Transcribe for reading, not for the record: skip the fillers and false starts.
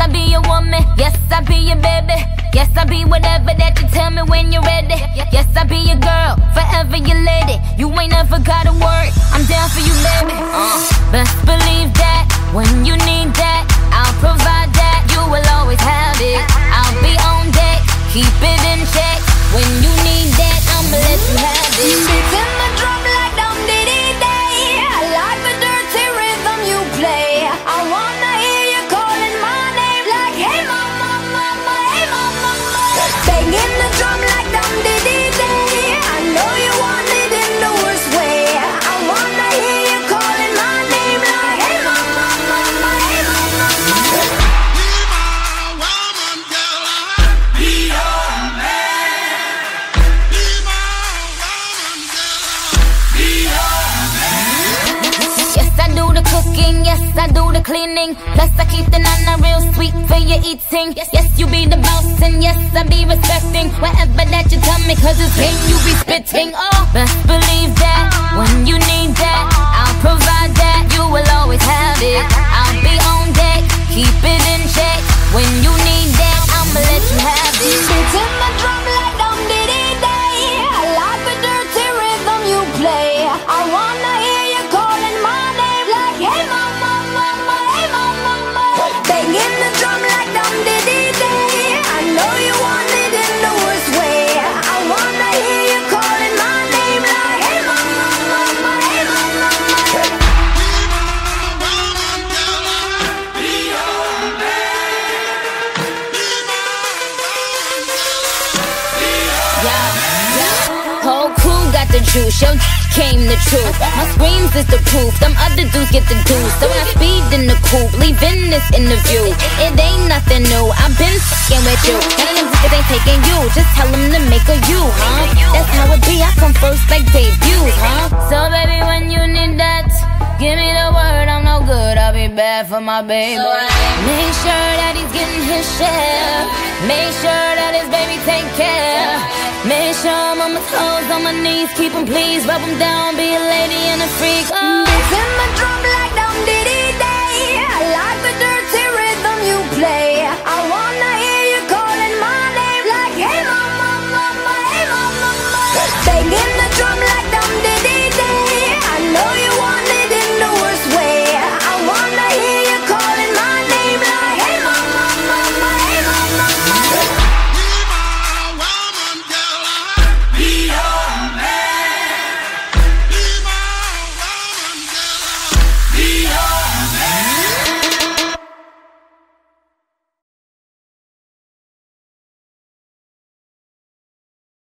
I be your woman. Yes, I be your baby. Yes, I be whatever that you tell me when you're ready. Yes, I be your girl, forever your lady. You ain't never gotta worry, I'm down for you, baby. Best believe that when you need that, I'll provide that. You will always have it. I'll be on deck, keep it in check. When you need that, I'ma let you have it. Beating the drum like Tungfdv. I like the dirty rhythm you play. I wanna hear you calling my name like, hey mama, mama, hey mama, mama. Banging the drum like Tungfdv. I know you want it in the worst way. I wanna hear you calling my name like, hey mama, mama, hey mama, mama. Be my woman, girl, I'll be your man. Be my woman, girl, I'll be your man. Yes, I do the cooking, yes, I do the cleaning. Plus I keep the nana real sweet for your eating. Yes, you be the boss and yes, I be respecting whatever that you tell me, cause it's game you be spitting. Oh, best believe that when you need that, I'll provide that. You will always have it. I'll be on deck, keep it in check. When you need that, I'ma let you have it. Beating the drum like Tungfdv. I like the dirty rhythm you play. I wanna hear you calling my name like, hey mama, mama, hey mama, mama. Banging the drum like Tungfdv. I know you want it in the worst way. I wanna hear you calling my name like, hey mama, mama, hey mama, mama. Be my woman, girl, I'll be your man. Be my woman, girl, I'll be your Whole crew got the juice, yo came the truth. My screams is the proof, them other dudes get the deuce. So when I speed in the coupe, leaving this interview, it ain't nothing new, I've been fucking with you. None of them niggas ain't taking you, just tell them to make a you, huh? That's how it be, I come first like debuts, huh? So baby, when you need that, give me the word, I'm no good, I'll be bad for my baby. Make sure that he's getting his share. Make sure that his baby take care. Make sure I'm on my toes, on my knees, keep him please, rub him down, be a lady and a freak. Oh. Beating the drum like